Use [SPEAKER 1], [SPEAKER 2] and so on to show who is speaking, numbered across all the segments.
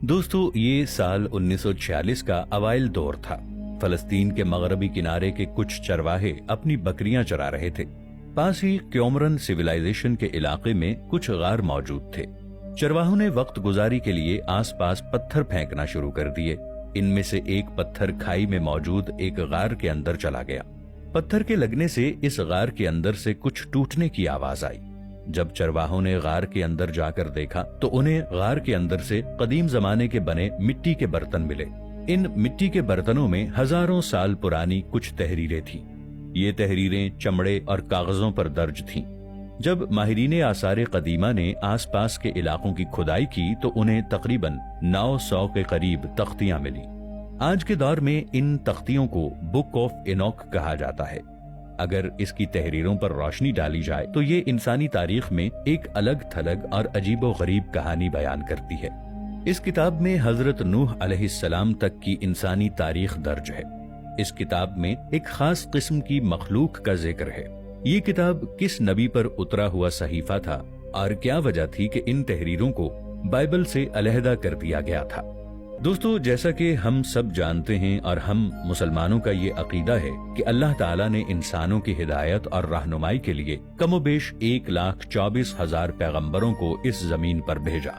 [SPEAKER 1] दोस्तों, ये साल 1946 का अवाइल दौर था। फलस्तीन के मगरबी किनारे के कुछ चरवाहे अपनी बकरियां चरा रहे थे। पास ही क्योमरन सिविलाइजेशन के इलाके में कुछ गार मौजूद थे। चरवाहों ने वक्त गुजारी के लिए आसपास पत्थर फेंकना शुरू कर दिए। इनमें से एक पत्थर खाई में मौजूद एक गार के अंदर चला गया। पत्थर के लगने से इस गार के अंदर से कुछ टूटने की आवाज आई। जब चरवाहों ने गार के अंदर जाकर देखा तो उन्हें गार के अंदर से कदीम जमाने के बने मिट्टी के बर्तन मिले। इन मिट्टी के बर्तनों में हजारों साल पुरानी कुछ तहरीरें थीं। ये तहरीरें चमड़े और कागजों पर दर्ज थीं। जब माहिरीने आसारे कदीमा ने आसपास के इलाकों की खुदाई की तो उन्हें तकरीबन 900 के करीब तख्तियां मिली। आज के दौर में इन तख्तियों को बुक ऑफ एनॉक कहा जाता है। अगर इसकी तहरीरों पर रोशनी डाली जाए तो ये इंसानी तारीख में एक अलग थलग और अजीबो गरीब कहानी बयान करती है। इस किताब में हजरत नूह अलैहिस्सलाम तक की इंसानी तारीख दर्ज है। इस किताब में एक खास किस्म की मखलूक का जिक्र है। ये किताब किस नबी पर उतरा हुआ सहीफा था और क्या वजह थी कि इन तहरीरों को बाइबल से अलहदा कर दिया गया था। दोस्तों, जैसा कि हम सब जानते हैं और हम मुसलमानों का ये अकीदा है कि अल्लाह ताला ने इंसानों की हिदायत और रहनुमाई के लिए कमोबेश 1,24,000 पैगंबरों को इस जमीन पर भेजा।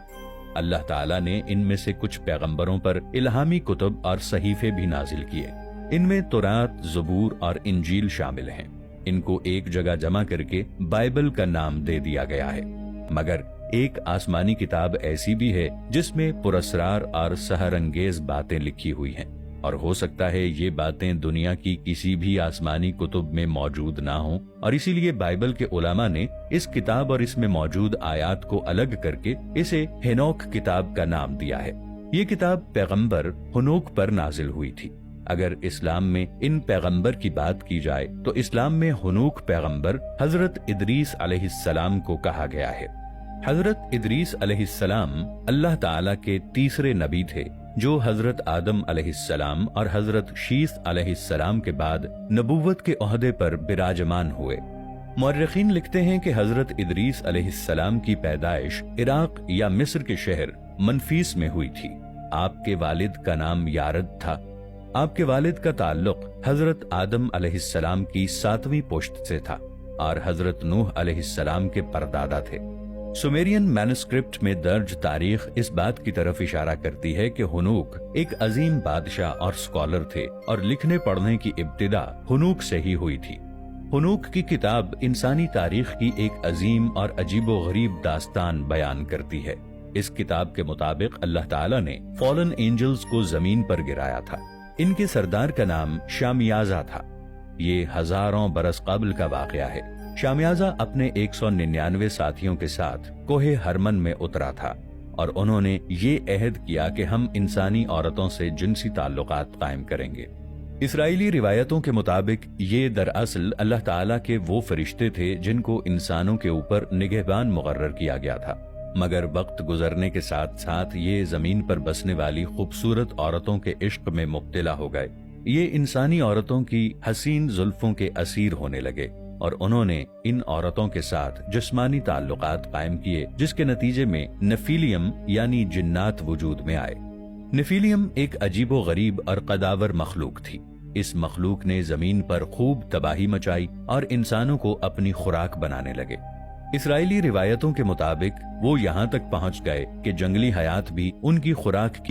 [SPEAKER 1] अल्लाह ताला ने इनमें से कुछ पैगंबरों पर इल्हामी कुतुब और सहीफे भी नाजिल किए। इनमें तौरात, ज़बूर और इंजील शामिल हैं। इनको एक जगह जमा करके बाइबल का नाम दे दिया गया है। मगर एक आसमानी किताब ऐसी भी है जिसमें पुरस्रार और सहरंगेज बातें लिखी हुई हैं, और हो सकता है ये बातें दुनिया की किसी भी आसमानी कुतुब में मौजूद ना हो, और इसीलिए बाइबल के उलमा ने इस किताब और इसमें मौजूद आयात को अलग करके इसे हेनोक किताब का नाम दिया है। ये किताब पैगंबर हुनूक पर नाजिल हुई थी। अगर इस्लाम में इन पैगंबर की बात की जाए तो इस्लाम में हुनूक पैगंबर हजरत इदरीस अलैहिस्सलाम को कहा गया है। हजरत इदरीस अलैहिस्सलाम अल्लाह ताला के तीसरे नबी थे जो हजरत आदम अलैहिस्सलाम और हजरत शीस अलैहिस्सलाम के बाद नबुव्वत के ओहदे पर विराजमान हुए। मुअर्रिखीन लिखते हैं कि हजरत इदरीस अलैहिस्सलाम की पैदाइश इराक या मिस्र के शहर मनफीस में हुई थी। आपके वालिद का नाम यारद था। आपके वालिद का ताल्लुक हजरत आदम अलैहिस्सलाम की 7वीं पुश्त से था और हजरत नूह अलैहिस्सलाम के परदादा थे। सुमेरियन मैन्युस्क्रिप्ट में दर्ज तारीख इस बात की तरफ इशारा करती है कि हुनूक एक अजीम बादशाह और स्कॉलर थे और लिखने पढ़ने की इब्तिदा हुनूक से ही हुई थी। हुनूक की किताब इंसानी तारीख की एक अजीम और अजीबो गरीब दास्तान बयान करती है। इस किताब के मुताबिक अल्लाह ताला ने फॉलन एंजल्स को जमीन पर गिराया था। इनके सरदार का नाम शामियाजा था। ये हजारों बरस कबल का वाकया है। शामियाजा अपने 199 साथियों के साथ कोहे हरमन में उतरा था और उन्होंने ये अहद किया कि हम इंसानी औरतों से जिनसी ताल्लुकात कायम करेंगे। इसराइली रिवायतों के मुताबिक ये दरअसल अल्लाह ताला के वो फरिश्ते थे जिनको इंसानों के ऊपर निगहबान मुकर्रर किया गया था। मगर वक्त गुजरने के साथ साथ ये जमीन पर बसने वाली खूबसूरत औरतों के इश्क में मुब्तला हो गए। ये इंसानी औरतों की हसीन जुल्फों के असीर होने लगे और उन्होंने इन औरतों के साथ जिस्मानी ताल्लुकात कायम किए, जिसके नतीजे में नफीलियम यानी जिन्नात वजूद में आए। नफीलियम एक अजीबो गरीब और कदावर मखलूक थी। इस मखलूक ने जमीन पर खूब तबाही मचाई और इंसानों को अपनी खुराक बनाने लगे। इसराइली रिवायतों के मुताबिक वो यहाँ तक पहुँच गए कि जंगली हयात भी उनकी खुराक की